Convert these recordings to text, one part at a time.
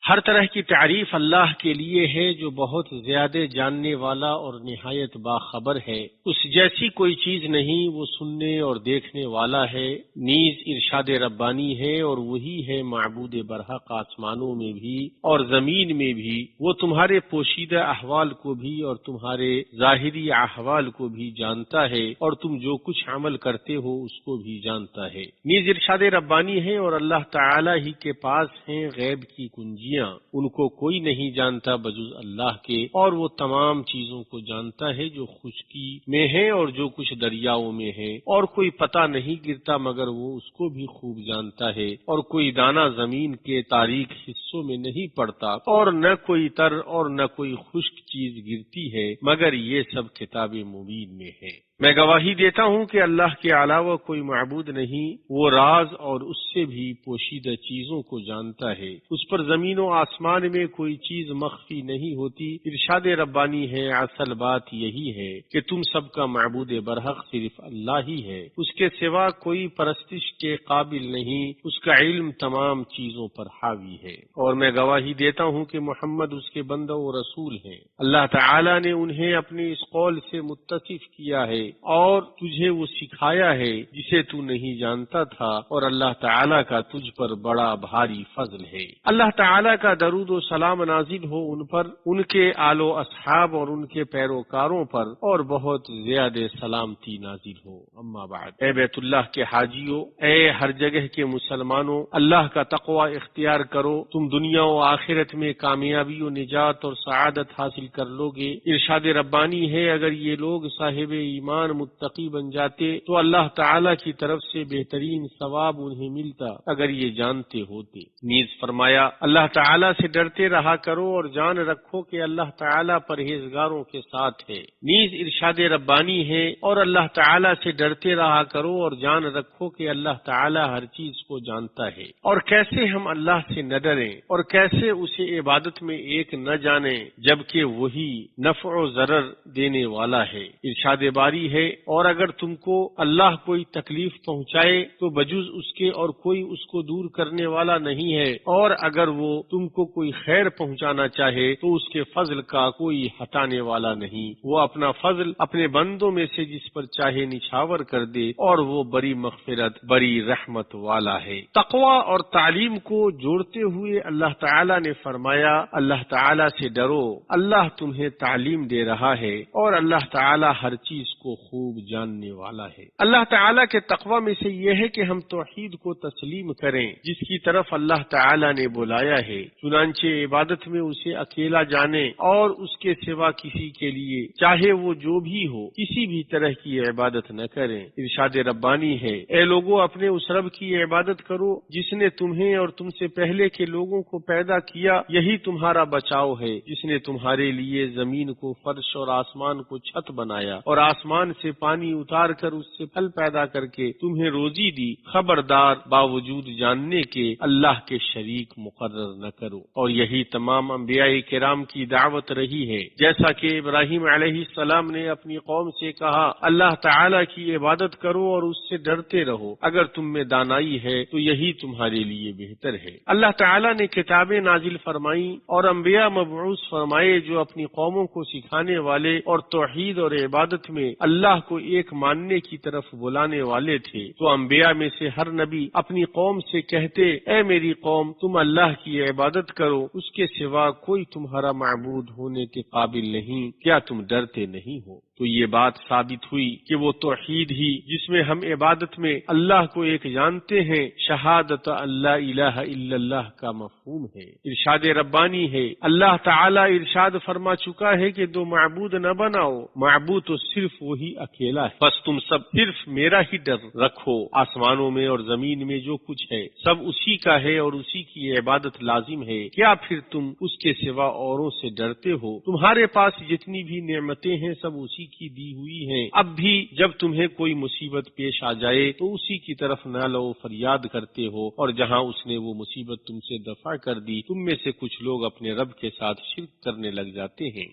ہر طرح کی تعریف اللہ کے لیے ہے جو بہت زیادہ جاننے والا اور نہایت باخبر ہے۔ اس جیسی کوئی چیز نہیں، وہ سننے اور دیکھنے والا ہے۔ نیز ارشاد ربانی ہے اور وہی ہے معبود برحق آسمانوں میں بھی اور زمین میں بھی۔ وہ تمہارے پوشیدہ احوال کو بھی اور تمہارے ظاہری احوال کو بھی جانتا ہے اور تم جو کچھ عمل کرتے ہو اس کو بھی جانتا ہے۔ نیز ارشاد ربانی ہے اور اللہ تعالی ہی کے پاس ہیں غیب کی کنجیاں، ان کو کوئی نہیں جانتا بجز اللہ کے، اور وہ تمام چیزوں کو جانتا ہے جو خشکی میں ہے اور جو کچھ دریاؤں میں ہے، اور کوئی پتہ نہیں گرتا مگر وہ اس کو بھی خوب جانتا ہے، اور کوئی دانہ زمین کے تاریک حصوں میں نہیں پڑتا، اور نہ کوئی تر اور نہ کوئی خشک چیز گرتی ہے مگر یہ سب کتاب مبین میں ہے۔ میں گواہی دیتا ہوں کہ اللہ کے علاوہ کوئی معبود نہیں، وہ راز اور اس سے بھی پوشیدہ چیزوں کو جانتا ہے۔ اس پر زمین و آسمان میں کوئی چیز مخفی نہیں ہوتی۔ ارشاد ربانی ہے، اصل بات یہی ہے کہ تم سب کا معبود برحق صرف اللہ ہی ہے، اس کے سوا کوئی پرستش کے قابل نہیں، اس کا علم تمام چیزوں پر حاوی ہے۔ اور میں گواہی دیتا ہوں کہ محمد اس کے بندہ و رسول ہیں۔ اللہ تعالی نے انہیں اپنے اس قول سے متصف کیا ہے اور تجھے وہ سکھایا ہے جسے تو نہیں جانتا تھا، اور اللہ تعالیٰ کا تجھ پر بڑا بھاری فضل ہے۔ اللہ تعالیٰ کا درود و سلام نازل ہو ان پر، ان کے آل و اصحاب اور ان کے پیروکاروں پر، اور بہت زیادہ سلامتی نازل ہو۔ اما بعد، اے بیت اللہ کے حاجیوں، اے ہر جگہ کے مسلمانوں، اللہ کا تقوی اختیار کرو، تم دنیا و آخرت میں کامیابی و نجات اور سعادت حاصل کر لو گے۔ ارشاد ربانی ہے، اگر یہ لوگ صاحب ایمان متقی بن جاتے تو اللہ تعالی کی طرف سے بہترین ثواب انہیں ملتا اگر یہ جانتے ہوتے۔ نیز فرمایا، اللہ تعالی سے ڈرتے رہا کرو اور جان رکھو کہ اللہ تعالی پرہیزگاروں کے ساتھ ہے۔ نیز ارشاد ربانی ہے، اور اللہ تعالی سے ڈرتے رہا کرو اور جان رکھو کہ اللہ تعالی ہر چیز کو جانتا ہے۔ اور کیسے ہم اللہ سے نہ ڈریں اور کیسے اسے عبادت میں ایک نہ جانیں جبکہ وہی نفع و ضرر دینے والا ہے۔ ارشاد باری ہے، اور اگر تم کو اللہ کوئی تکلیف پہنچائے تو بجز اس کے اور کوئی اس کو دور کرنے والا نہیں ہے، اور اگر وہ تم کو کوئی خیر پہنچانا چاہے تو اس کے فضل کا کوئی ہٹانے والا نہیں۔ وہ اپنا فضل اپنے بندوں میں سے جس پر چاہے نچھاور کر دے، اور وہ بڑی مغفرت بڑی رحمت والا ہے۔ تقوی اور تعلیم کو جوڑتے ہوئے اللہ تعالی نے فرمایا، اللہ تعالی سے ڈرو، اللہ تمہیں تعلیم دے رہا ہے اور اللہ تعالی ہر چیز کو خوب جاننے والا ہے۔ اللہ تعالیٰ کے تقوی میں سے یہ ہے کہ ہم توحید کو تسلیم کریں جس کی طرف اللہ تعالیٰ نے بلایا ہے، چنانچہ عبادت میں اسے اکیلا جانیں اور اس کے سوا کسی کے لیے چاہے وہ جو بھی ہو کسی بھی طرح کی عبادت نہ کریں۔ ارشاد ربانی ہے، اے لوگوں، اپنے اس رب کی عبادت کرو جس نے تمہیں اور تم سے پہلے کے لوگوں کو پیدا کیا، یہی تمہارا بچاؤ ہے، جس نے تمہارے لیے زمین کو فرش اور آسمان کو چھت بنایا اور آسمان سے پانی اتار کر اس سے پھل پیدا کر کے تمہیں روزی دی۔ خبردار، باوجود جاننے کے اللہ کے شریک مقرر نہ کرو۔ اور یہی تمام انبیاء کرام کی دعوت رہی ہے، جیسا کہ ابراہیم علیہ السلام نے اپنی قوم سے کہا، اللہ تعالیٰ کی عبادت کرو اور اس سے ڈرتے رہو، اگر تم میں دانائی ہے تو یہی تمہارے لیے بہتر ہے۔ اللہ تعالیٰ نے کتابیں نازل فرمائیں اور انبیاء مبعوث فرمائے جو اپنی قوموں کو سکھانے والے اور توحید اور عبادت میں اللہ کو ایک ماننے کی طرف بلانے والے تھے۔ تو انبیاء میں سے ہر نبی اپنی قوم سے کہتے، اے میری قوم، تم اللہ کی عبادت کرو، اس کے سوا کوئی تمہارا معبود ہونے کے قابل نہیں، کیا تم ڈرتے نہیں ہو؟ تو یہ بات ثابت ہوئی کہ وہ توحید ہی جس میں ہم عبادت میں اللہ کو ایک جانتے ہیں، شہادت اللہ الہ الا اللہ کا مفہوم ہے۔ ارشاد ربانی ہے، اللہ تعالی ارشاد فرما چکا ہے کہ دو معبود نہ بناؤ، معبود تو صرف وہی اکیلا ہے، بس تم سب صرف میرا ہی ڈر رکھو۔ آسمانوں میں اور زمین میں جو کچھ ہے سب اسی کا ہے اور اسی کی عبادت لازم ہے، کیا پھر تم اس کے سوا اوروں سے ڈرتے ہو؟ تمہارے پاس جتنی بھی نعمتیں ہیں سب اسی کی دی ہوئی ہیں، اب بھی جب تمہیں کوئی مصیبت پیش آ جائے تو اسی کی طرف نالو فریاد کرتے ہو، اور جہاں اس نے وہ مصیبت تم سے دفع کر دی، تم میں سے کچھ لوگ اپنے رب کے ساتھ شرک کرنے لگ جاتے ہیں۔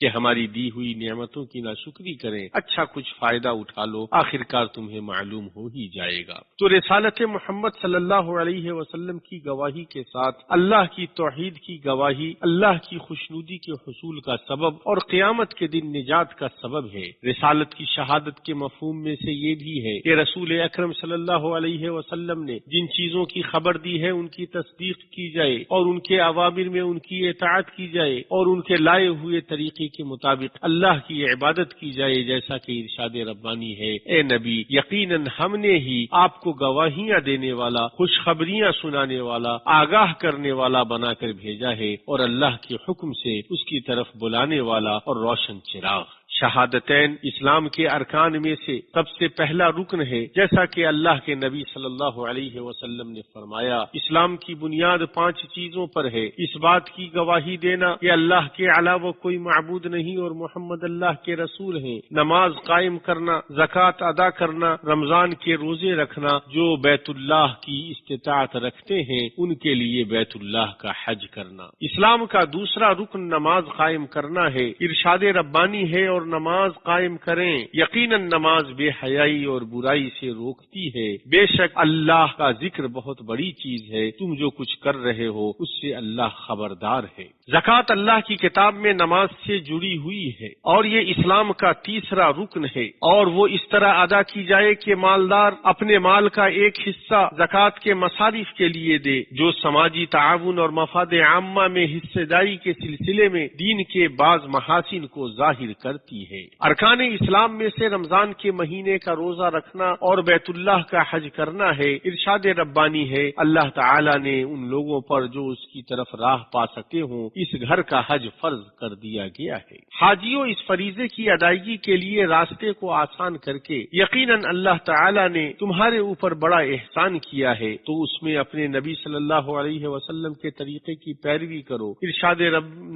کہ ہماری دی ہوئی نعمتوں کی ناشکری کریں، اچھا کچھ فائدہ اٹھا لو، آخر کار تمہیں معلوم ہو ہی جائے گا۔ تو رسالت محمد صلی اللہ علیہ وسلم کی گواہی کے ساتھ اللہ کی توحید کی گواہی اللہ کی خوشنودی کے حصول کا سبب اور قیامت کے دن نجات کا سبب ہے۔ رسالت کی شہادت کے مفہوم میں سے یہ بھی ہے کہ رسول اکرم صلی اللہ علیہ وسلم نے جن چیزوں کی خبر دی ہے ان کی تصدیق کی جائے اور ان کے اوامر میں ان کی اطاعت کی جائے اور ان کے لائے ہوئے طریقے کے مطابق اللہ کی عبادت کی جائے، جیسا کہ ارشاد ربانی ہے، اے نبی یقیناً ہم نے ہی آپ کو گواہیاں دینے والا، خوشخبریاں سنانے والا، آگاہ کرنے والا بنا کر بھیجا ہے اور اللہ کے حکم سے اس کی طرف بلانے والا اور روشن چراغ۔ شہادتین اسلام کے ارکان میں سے سب سے پہلا رکن ہے، جیسا کہ اللہ کے نبی صلی اللہ علیہ وسلم نے فرمایا، اسلام کی بنیاد 5 چیزوں پر ہے۔ اس بات کی گواہی دینا کہ اللہ کے علاوہ کوئی معبود نہیں اور محمد اللہ کے رسول ہیں، نماز قائم کرنا، زکوٰۃ ادا کرنا، رمضان کے روزے رکھنا، جو بیت اللہ کی استطاعت رکھتے ہیں ان کے لیے بیت اللہ کا حج کرنا۔ اسلام کا دوسرا رکن نماز قائم کرنا ہے، ارشاد ربانی ہے اور نماز قائم کریں، یقیناً نماز بے حیائی اور برائی سے روکتی ہے، بے شک اللہ کا ذکر بہت بڑی چیز ہے، تم جو کچھ کر رہے ہو اس سے اللہ خبردار ہے۔ زکوٰۃ اللہ کی کتاب میں نماز سے جڑی ہوئی ہے اور یہ اسلام کا تیسرا رکن ہے، اور وہ اس طرح ادا کی جائے کہ مالدار اپنے مال کا ایک حصہ زکوٰۃ کے مصارف کے لیے دے، جو سماجی تعاون اور مفاد عامہ میں حصہ داری کے سلسلے میں دین کے بعض محاسن کو ظاہر کرتی ہے۔ ارکان اسلام میں سے رمضان کے مہینے کا روزہ رکھنا اور بیت اللہ کا حج کرنا ہے۔ ارشاد ربانی ہے، اللہ تعالی نے ان لوگوں پر جو اس کی طرف راہ پا سکتے ہوں اس گھر کا حج فرض کر دیا گیا ہے۔ حاجیوں، اس فریضے کی ادائیگی کے لیے راستے کو آسان کر کے یقیناً اللہ تعالی نے تمہارے اوپر بڑا احسان کیا ہے، تو اس میں اپنے نبی صلی اللہ علیہ وسلم کے طریقے کی پیروی کرو۔ ارشاد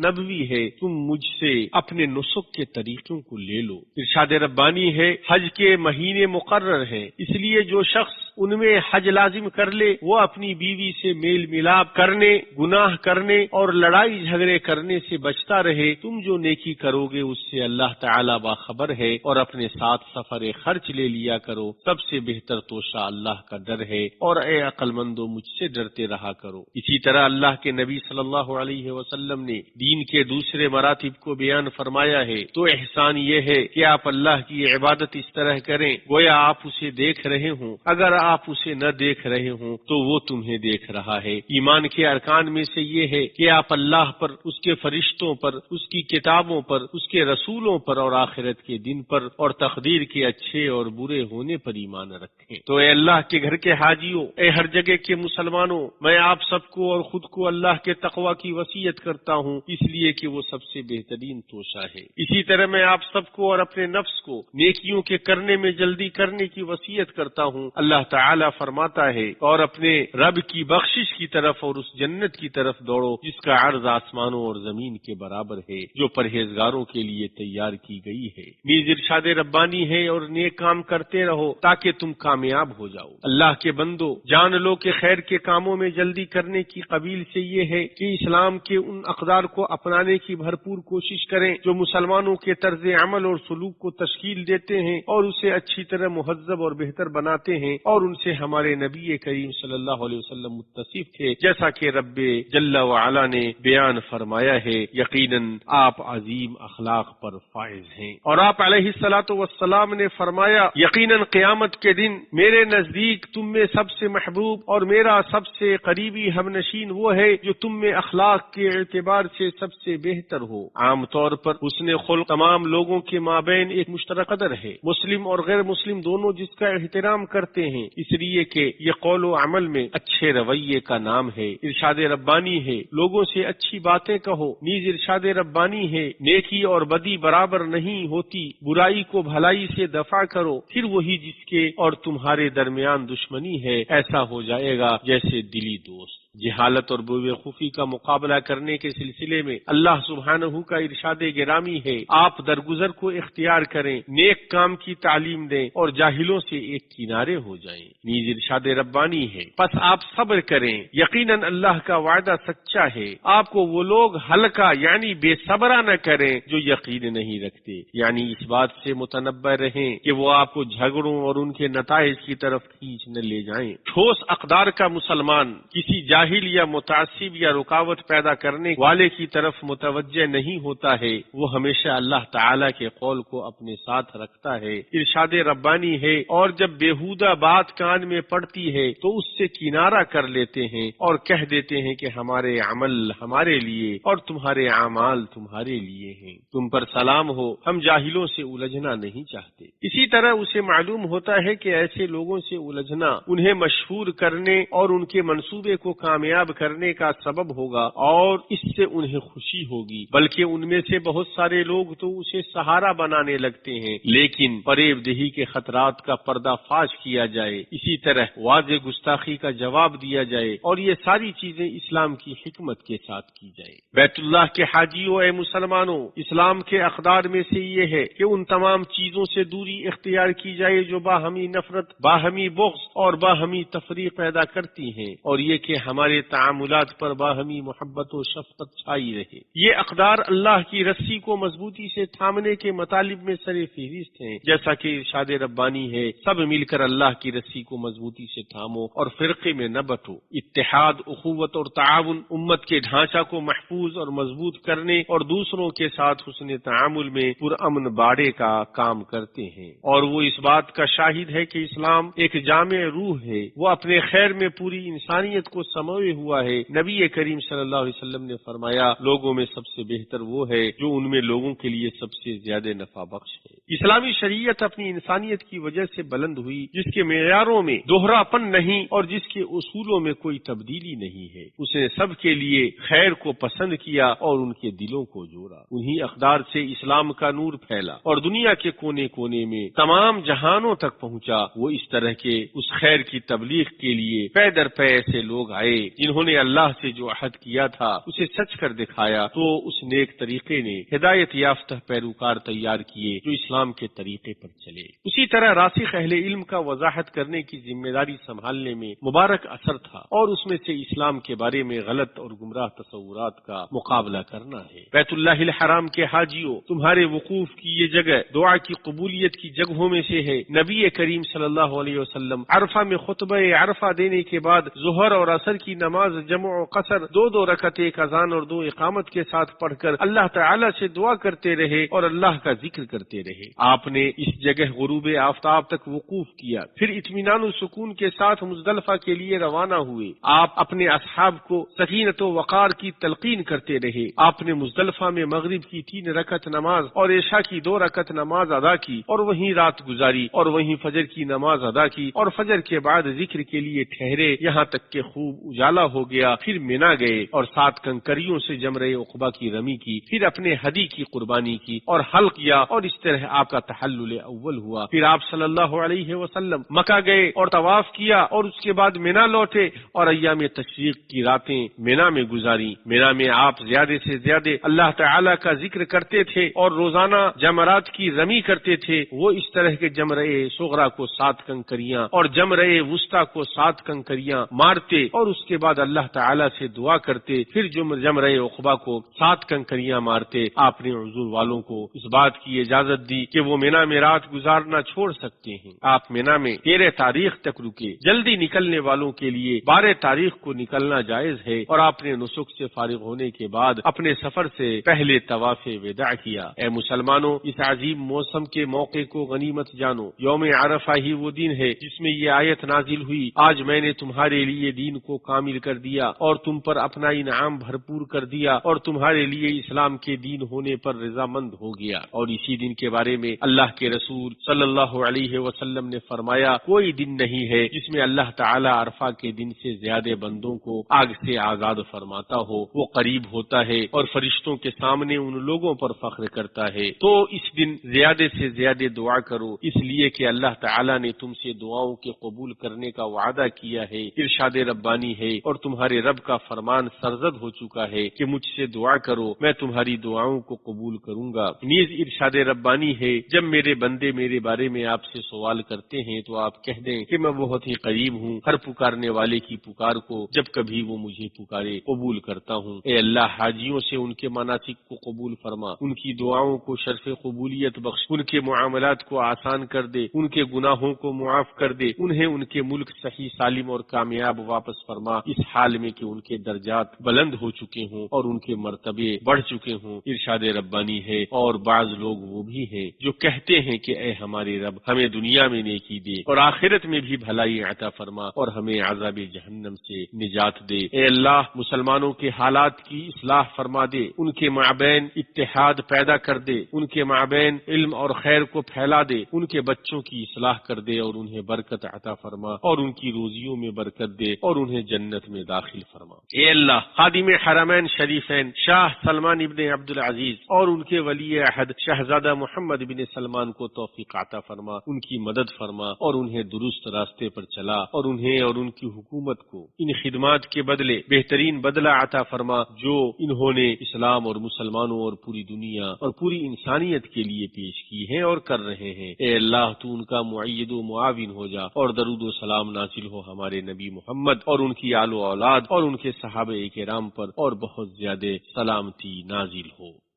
نبوی ہے، تم مجھ سے اپنے نسک کے طریقوں کو لے لو۔ ارشاد ربانی ہے، حج کے مہینے مقرر ہیں، اس لیے جو شخص ان میں حج لازم کر لے وہ اپنی بیوی سے میل ملاپ کرنے، گناہ کرنے اور لڑائی جھگڑے کرنے سے بچتا رہے۔ تم جو نیکی کرو گے اس سے اللہ تعالی باخبر ہے، اور اپنے ساتھ سفر خرچ لے لیا کرو، سب سے بہتر توشہ اللہ کا ڈر ہے، اور اے عقل مندو مجھ سے ڈرتے رہا کرو۔ اسی طرح اللہ کے نبی صلی اللہ علیہ وسلم نے دین کے دوسرے مراتب کو بیان فرمایا ہے، تو احسان یہ ہے کہ آپ اللہ کی عبادت اس طرح کریں گویا آپ اسے دیکھ رہے ہوں، اگر آپ اسے نہ دیکھ رہے ہوں تو وہ تمہیں دیکھ رہا ہے۔ ایمان کے ارکان میں سے یہ ہے کہ آپ اللہ پر، اس کے فرشتوں پر، اس کی کتابوں پر، اس کے رسولوں پر اور آخرت کے دن پر اور تقدیر کے اچھے اور برے ہونے پر ایمان رکھیں۔ تو اے اللہ کے گھر کے حاجیوں، اے ہر جگہ کے مسلمانوں، میں آپ سب کو اور خود کو اللہ کے تقوی کی وصیت کرتا ہوں، اس لیے کہ وہ سب سے بہترین توشہ ہے۔ اسی طرح میں آپ سب کو اور اپنے نفس کو نیکیوں کے کرنے میں جلدی کرنے کی وصیت کرتا ہوں۔ اللہ تعالی فرماتا ہے، اور اپنے رب کی بخشش کی طرف اور اس جنت کی طرف دوڑو جس کا عرض آسمانوں اور زمین کے برابر ہے، جو پرہیزگاروں کے لیے تیار کی گئی ہے۔ نیز ارشاد ربانی ہے، اور نیک کام کرتے رہو تاکہ تم کامیاب ہو جاؤ۔ اللہ کے بندو، جان لو کہ خیر کے کاموں میں جلدی کرنے کی قبیل سے یہ ہے کہ اسلام کے ان اقدار کو اپنانے کی بھرپور کوشش کریں جو مسلمانوں کے طرز عمل اور سلوک کو تشکیل دیتے ہیں اور اسے اچھی طرح مہذب اور بہتر بناتے ہیں، اور ان سے ہمارے نبی کریم صلی اللہ علیہ وسلم متصف تھے، جیسا کہ رب جل وعلا نے بیان فرمایا ہے، یقیناً آپ عظیم اخلاق پر فائز ہیں۔ اور آپ علیہ الصلوۃ والسلام نے فرمایا، یقیناً قیامت کے دن میرے نزدیک تم میں سب سے محبوب اور میرا سب سے قریبی ہمنشین وہ ہے جو تم میں اخلاق کے اعتبار سے سب سے بہتر ہو۔ عام طور پر حسن خلق تمام لوگوں کے مابین ایک مشترک قدر ہے، مسلم اور غیر مسلم دونوں جس کا احترام کرتے ہیں، اس لیے کہ یہ قول و عمل میں اچھے رویے کا نام ہے۔ ارشاد ربانی ہے، لوگوں سے اچھی باتیں کہو۔ نیز ارشاد ربانی ہے، نیکی اور بدی برابر نہیں ہوتی، برائی کو بھلائی سے دفع کرو، پھر وہی جس کے اور تمہارے درمیان دشمنی ہے ایسا ہو جائے گا جیسے دلی دوست۔ جہالت اور بےوقوفی کا مقابلہ کرنے کے سلسلے میں اللہ سبحانہ کا ارشاد گرامی ہے، آپ درگزر کو اختیار کریں، نیک کام کی تعلیم دیں اور جاہلوں سے ایک کنارے ہو جائیں۔ نیز ارشاد ربانی ہے، پس آپ صبر کریں، یقیناً اللہ کا وعدہ سچا ہے، آپ کو وہ لوگ ہلکا یعنی بے صبرا نہ کریں جو یقین نہیں رکھتے، یعنی اس بات سے متنبہ رہیں کہ وہ آپ کو جھگڑوں اور ان کے نتائج کی طرف کھینچ نہ لے جائیں۔ ٹھوس اقدار کا مسلمان کسی جاہل یا متعصب یا رکاوٹ پیدا کرنے والے کی طرف متوجہ نہیں ہوتا ہے، وہ ہمیشہ اللہ تعالی کے قول کو اپنے ساتھ رکھتا ہے۔ ارشاد ربانی ہے، اور جب بےہودہ بات کان میں پڑتی ہے تو اس سے کنارہ کر لیتے ہیں اور کہہ دیتے ہیں کہ ہمارے عمل ہمارے لیے اور تمہارے اعمال تمہارے لیے ہیں، تم پر سلام ہو، ہم جاہلوں سے الجھنا نہیں چاہتے۔ اسی طرح اسے معلوم ہوتا ہے کہ ایسے لوگوں سے الجھنا انہیں مشہور کرنے اور ان کے منصوبے کو کامیاب کرنے کا سبب ہوگا اور اس سے انہیں خوشی ہوگی، بلکہ ان میں سے بہت سارے لوگ تو اسے سہارا بنانے لگتے ہیں، لیکن فریب دہی کے خطرات کا پردہ فاش کیا جائے، اسی طرح واضح گستاخی کا جواب دیا جائے اور یہ ساری چیزیں اسلام کی حکمت کے ساتھ کی جائے۔ بیت اللہ کے حاجیوں، اے مسلمانوں، اسلام کے اقدار میں سے یہ ہے کہ ان تمام چیزوں سے دوری اختیار کی جائے جو باہمی نفرت، باہمی بغض اور باہمی تفریق پیدا کرتی ہیں، اور یہ کہ ہمارے تعاملات پر باہمی محبت و شفقت چھائی رہے۔ یہ اقدار اللہ کی رسی کو مضبوطی سے تھامنے کے مطالب میں سر فہرست ہیں، جیسا کہ ارشاد ربانی ہے، سب مل کر اللہ کی رسی کو مضبوطی سے تھامو اور فرقے میں نہ بٹو۔ اتحاد، اخوت اور تعاون امت کے ڈھانچہ کو محفوظ اور مضبوط کرنے اور دوسروں کے ساتھ حسن تعامل میں پرامن باڑے کا کام کرتے ہیں، اور وہ اس بات کا شاہد ہے کہ اسلام ایک جامع روح ہے، وہ اپنے خیر میں پوری انسانیت کو سموئے ہوا ہے۔ نبی کریم صلی اللہ علیہ وسلم نے فرمایا، لوگوں میں سب سے بہتر وہ ہے جو ان میں لوگوں کے لیے سب سے زیادہ نفع بخش ہے۔ اسلامی شریعت اپنی انسانیت کی وجہ سے بلند ہوئی، جس کے معیاروں میں دوہرا پن نہیں اور جس کے اصولوں میں کوئی تبدیلی نہیں ہے۔ اس نے سب کے لیے خیر کو پسند کیا اور ان کے دلوں کو جوڑا۔ انہی اقدار سے اسلام کا نور پھیلا اور دنیا کے کونے کونے میں تمام جہانوں تک پہنچا۔ وہ اس طرح کے اس خیر کی تبلیغ کے لیے پے در پے ایسے لوگ آئے جنہوں نے اللہ سے جو عہد کیا تھا اسے سچ کر دکھایا، تو اس نیک طریقے نے ہدایت یافتہ پیروکار تیار کیے جو اسلام کے طریقے پر چلے۔ اسی طرح راسخ اہل علم کا وضاحت کرنے کی ذمہ داری سنبھالنے میں مبارک اثر تھا، اور اس میں سے اسلام کے بارے میں غلط اور گمراہ تصورات کا مقابلہ کرنا ہے۔ بیت اللہ الحرام کے حاجیوں، تمہارے وقوف کی یہ جگہ دعا کی قبولیت کی جگہوں میں سے ہے۔ نبی کریم صلی اللہ علیہ وسلم عرفہ میں خطبہ عرفہ دینے کے بعد ظہر اور عصر کی نماز جمع و قصر 2 رکعت، ایک اذان اور 2 اقامت کے ساتھ پڑھ کر اللہ تعالی سے دعا کرتے رہے اور اللہ کا ذکر کرتے رہے۔ آپ نے اس جگہ غروب آفتاب تک وقوف کیا، پھر اطمینان و سکون کے ساتھ مزدلفہ کے لیے روانہ ہوئے۔ آپ اپنے اصحاب کو سکینت و وقار کی تلقین کرتے رہے۔ آپ نے مزدلفہ میں مغرب کی 3 رکعت نماز اور عشاء کی 2 رکعت نماز ادا کی اور وہیں رات گزاری، اور وہیں فجر کی نماز ادا کی، اور فجر کے بعد ذکر کے لیے ٹھہرے یہاں تک کہ خوب اجالا ہو گیا۔ پھر مینا گئے اور 7 کنکریوں سے جمرہ عقبہ کی رمی کی، پھر اپنے ہدی کی قربانی کی اور حلق کیا، اور اس طرح آپ کا تحلل اول ہوا۔ پھر آپ صلی اللہ علیہ وسلم مکہ گئے اور طواف کیا، اور اس کے بعد مینا لوٹے اور ایام تشریق کی راتیں مینا میں گزاری۔ مینا میں آپ زیادہ سے زیادہ اللہ تعالی کا ذکر کرتے تھے اور روزانہ جمرات کی رمی کرتے تھے۔ وہ اس طرح کے جمرہ صغرا کو 7 کنکریاں اور جمرہ وسطی کو 7 کنکریاں مارتے اور اس کے بعد اللہ تعالی سے دعا کرتے، پھر جمرہ عقبہ کو 7 کنکریاں مارتے۔ آپ نے حضور والوں کو اس بات کی اجازت دی کہ وہ مینا میں رات گزارنا چھوڑ سکتے ہیں۔ آپ مینا میں 13 تاریخ تک رکے۔ جلدی نکلنے والوں کے لیے 12 تاریخ کو نکلنا جائز ہے، اور آپ نے نسک سے فارغ ہونے کے بعد اپنے سفر سے پہلے طواف وداع کیا۔ اے مسلمانوں، اس عظیم موسم کے موقع کو غنیمت جانو۔ یوم عرفہ ہی وہ دن ہے جس میں یہ آیت نازل ہوئی، آج میں نے تمہارے لیے دین کو کامل کر دیا اور تم پر اپنا انعام بھرپور کر دیا، اور تمہارے لیے اسلام کے دین ہونے پر رضامند ہو گیا۔ اور اسی دن کے بارے بارے میں اللہ کے رسول صلی اللہ علیہ وسلم نے فرمایا کوئی دن نہیں ہے جس میں اللہ تعالی عرفہ کے دن سے زیادہ بندوں کو آگ سے آزاد فرماتا ہو، وہ قریب ہوتا ہے اور فرشتوں کے سامنے ان لوگوں پر فخر کرتا ہے۔ تو اس دن زیادہ سے زیادہ دعا کرو، اس لیے کہ اللہ تعالی نے تم سے دعاؤں کے قبول کرنے کا وعدہ کیا ہے۔ ارشاد ربانی ہے اور تمہارے رب کا فرمان سرزد ہو چکا ہے کہ مجھ سے دعا کرو، میں تمہاری دعاؤں کو قبول کروں گا۔ نیز ارشاد ربانی ہے جب میرے بندے میرے بارے میں آپ سے سوال کرتے ہیں تو آپ کہہ دیں کہ میں بہت ہی قریب ہوں، ہر پکارنے والے کی پکار کو جب کبھی وہ مجھے پکارے قبول کرتا ہوں۔ اے اللہ حاجیوں سے ان کے مناسک کو قبول فرما، ان کی دعاؤں کو شرف قبولیت بخش، ان کے معاملات کو آسان کر دے، ان کے گناہوں کو معاف کر دے، انہیں ان کے ملک صحیح سالم اور کامیاب واپس فرما، اس حال میں کہ ان کے درجات بلند ہو چکے ہوں اور ان کے مرتبے بڑھ چکے ہوں۔ ارشاد ربانی ہے اور بعض لوگ وہ بھی ہیں جو کہتے ہیں کہ اے ہمارے رب ہمیں دنیا میں نیکی دے اور آخرت میں بھی بھلائی عطا فرما اور ہمیں عذاب جہنم سے نجات دے۔ اے اللہ مسلمانوں کے حالات کی اصلاح فرما دے، ان کے مابین اتحاد پیدا کر دے، ان کے مابین علم اور خیر کو پھیلا دے، ان کے بچوں کی اصلاح کر دے اور انہیں برکت عطا فرما اور ان کی روزیوں میں برکت دے اور انہیں جنت میں داخل فرما۔ اے اللہ خادم حرمین شریفین شاہ سلمان ابن عبدالعزیز اور ان کے ولی عہد شہزادہ محمد بن سلمان کو توفیق عطا فرما، ان کی مدد فرما اور انہیں درست راستے پر چلا اور انہیں اور ان کی حکومت کو ان خدمات کے بدلے بہترین بدلہ عطا فرما جو انہوں نے اسلام اور مسلمانوں اور پوری دنیا اور پوری انسانیت کے لیے پیش کی ہیں اور کر رہے ہیں۔ اے اللہ تو ان کا معید و معاون ہو جا اور درود و سلام نازل ہو ہمارے نبی محمد اور ان کی آل و اولاد اور ان کے صحابہ کرام پر اور بہت زیادہ سلامتی نازل ہو۔